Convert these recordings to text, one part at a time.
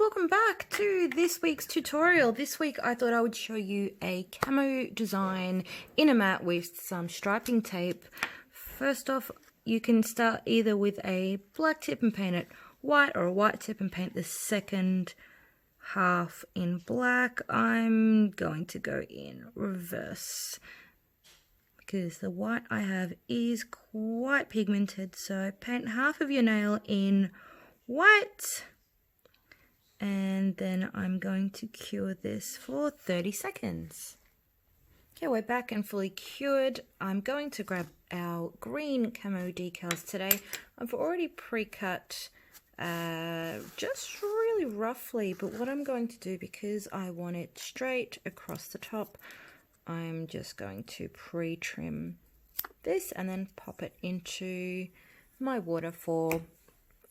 welcome back to this week's tutorial. This week I thought I would show you a camo design in a mat with some striping tape. First off, you can start either with a black tip and paint it white, or a white tip and paint the second half in black. I'm going to go in reverse because the white I have is quite pigmented, so paint half of your nail in white. And then I'm going to cure this for 30 seconds. Okay, we're back and fully cured. I'm going to grab our green camo decals today. I've already pre-cut just really roughly, but what I'm going to do, because I want it straight across the top, I'm just going to pre-trim this and then pop it into my water for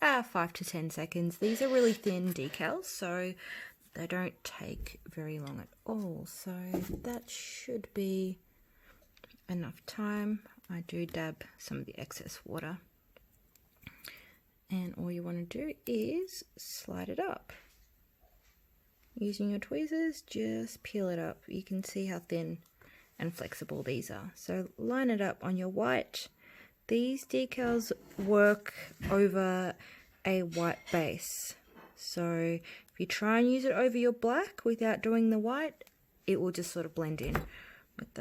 5 to 10 seconds. These are really thin decals, so they don't take very long at all. So that should be enough time. I do dab some of the excess water. And all you want to do is slide it up. Using your tweezers, just peel it up. You can see how thin and flexible these are. So line it up on your white. These decals work over a white base, so if you try and use it over your black without doing the white, it will just sort of blend in with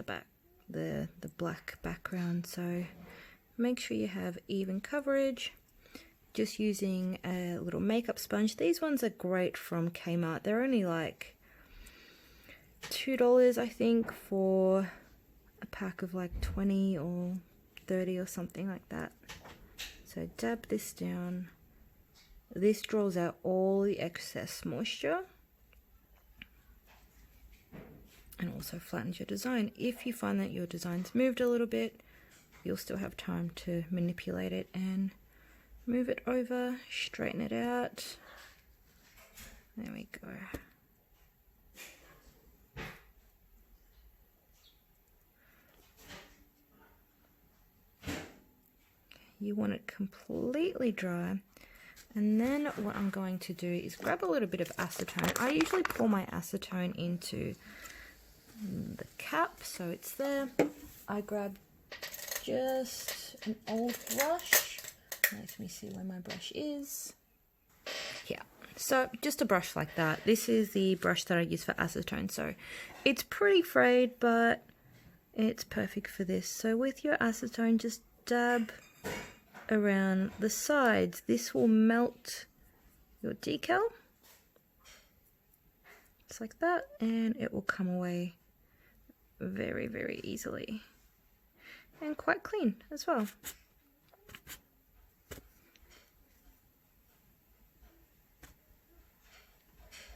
the black background. So make sure you have even coverage. Just using a little makeup sponge. These ones are great from Kmart. They're only like $2, I think, for a pack of like 20 or 30 or something like that. So dab this down. This draws out all the excess moisture and also flattens your design. If you find that your design's moved a little bit, you'll still have time to manipulate it and move it over, straighten it out. There we go. You want it completely dry. And then what I'm going to do is grab a little bit of acetone. I usually pour my acetone into the cap, so it's there. I grab just an old brush. Let me see where my brush is. Yeah, so just a brush like that. This is the brush that I use for acetone, so it's pretty frayed, but it's perfect for this. So with your acetone, just dab around the sides. This will melt your decal. Just like that, and it will come away very, very easily. And quite clean as well.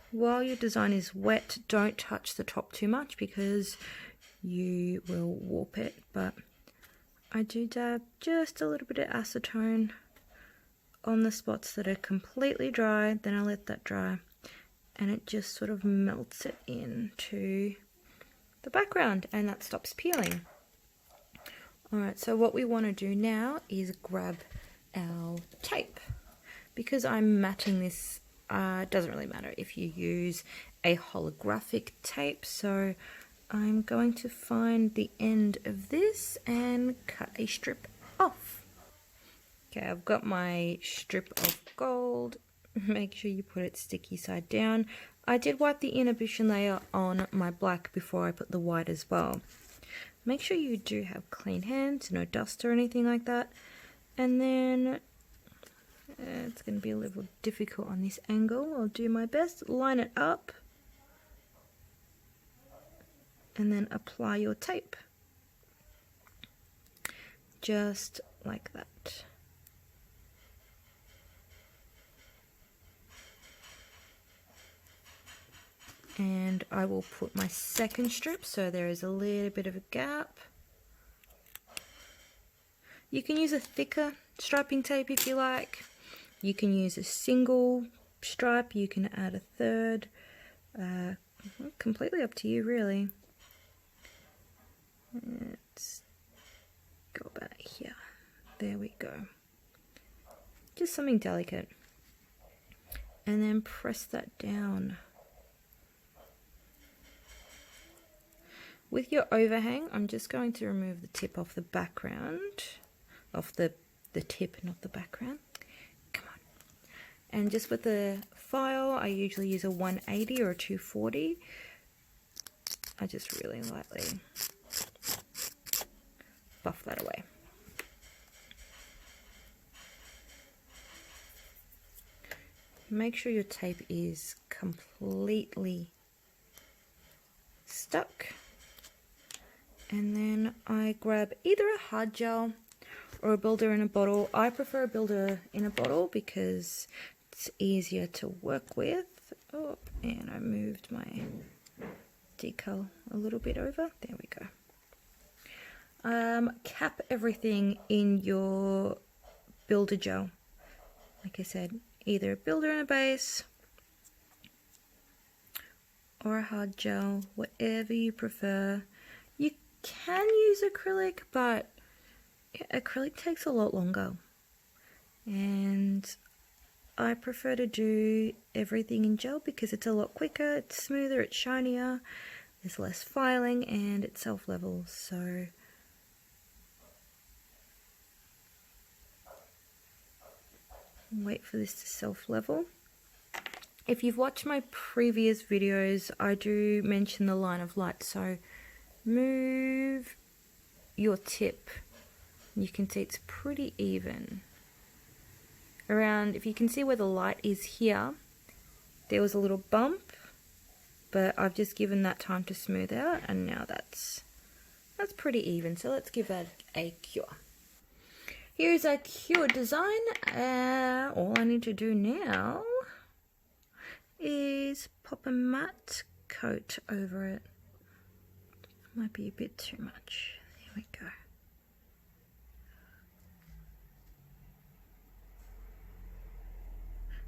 While your design is wet, don't touch the top too much because you will warp it, but I do dab just a little bit of acetone on the spots that are completely dry, then I let that dry, and it just sort of melts it into the background, and that stops peeling. Alright, so what we want to do now is grab our tape. Because I'm matting this, it doesn't really matter if you use a holographic tape, so I'm going to find the end of this and cut a strip off. Okay, I've got my strip of gold. Make sure you put it sticky side down. I did wipe the inhibition layer on my black before I put the white as well. Make sure you do have clean hands, no dust or anything like that. And then it's going to be a little difficult on this angle. I'll do my best. Line it up. And then apply your tape. Just like that. And I will put my second strip, so there is a little bit of a gap. You can use a thicker striping tape if you like. You can use a single stripe, you can add a third. Completely up to you, really. Let's go about here. There we go. Just something delicate. and then press that down. With your overhang, I'm just going to remove the tip off the background, off the tip, not the background. Come on. And just with the file, I usually use a 180 or a 240. I just really lightly buff that away. Make sure your tape is completely stuck. And then I grab either a hard gel or a builder in a bottle. I prefer a builder in a bottle because it's easier to work with. Oh, and I moved my decal a little bit over. There we go. Cap everything in your builder gel. Like I said, either a builder and a base or a hard gel, whatever you prefer. You can use acrylic, but acrylic takes a lot longer. And I prefer to do everything in gel because it's a lot quicker, it's smoother, it's shinier, there's less filing, and it self-levels. So wait for this to self-level. If you've watched my previous videos, I do mention the line of light, so move your tip. You can see it's pretty even. Around, if you can see where the light is here, there was a little bump, but I've just given that time to smooth out, and now that's pretty even. So let's give that a cure. Here's a cured design. All I need to do now is pop a matte coat over it. Might be a bit too much. There we go.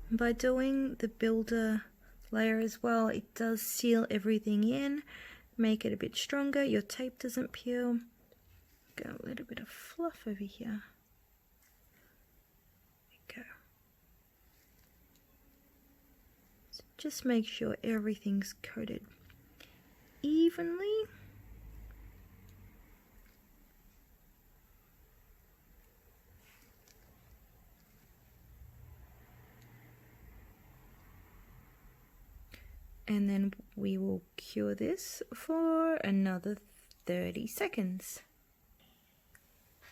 And by doing the builder layer as well, it does seal everything in, make it a bit stronger. Your tape doesn't peel. Got a little bit of fluff over here. Go. So just make sure everything's coated evenly. And then we will cure this for another 30 seconds.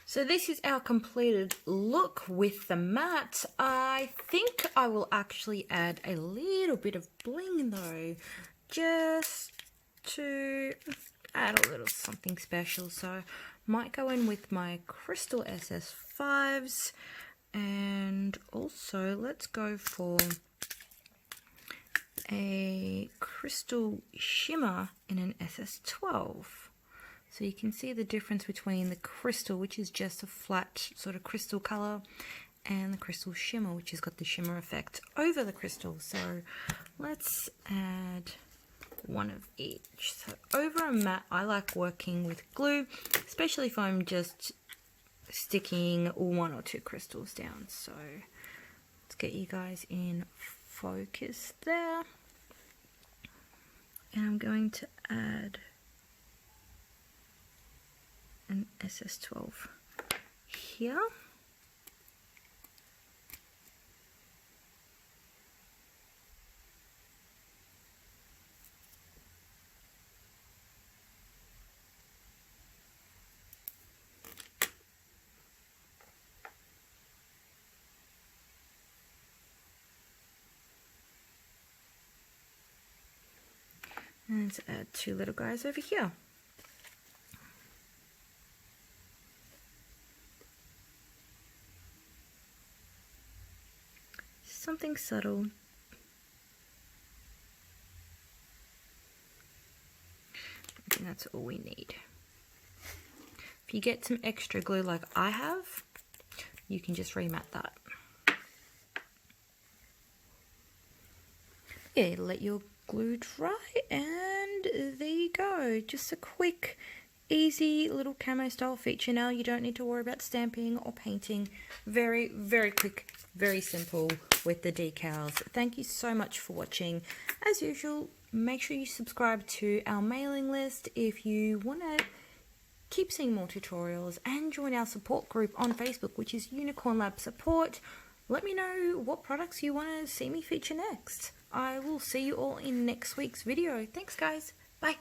So this is our completed look with the matte. I think I will actually add a little bit of bling though, just to add a little something special. So might go in with my crystal SS5s, and also let's go for a crystal shimmer in an SS12. So you can see the difference between the crystal, which is just a flat sort of crystal color, and the crystal shimmer, which has got the shimmer effect over the crystal. So let's add one of each. So over a matte, I like working with glue, especially if I'm just sticking one or two crystals down. So let's get you guys in focus there. And I'm going to add an SS12 here. And let's add two little guys over here. Something subtle. I think that's all we need. If you get some extra glue like I have, you can just remat that. Yeah, let your glue dry, and there you go. Just a quick, easy little camo style feature. Now you don't need to worry about stamping or painting. Very, very quick, very simple. with the decals. Thank you so much for watching. As usual, make sure you subscribe to our mailing list if you want to keep seeing more tutorials, and join our support group on Facebook, which is Unicorn Lab Support. Let me know what products you want to see me feature next. I will see you all in next week's video. Thanks guys. Bye.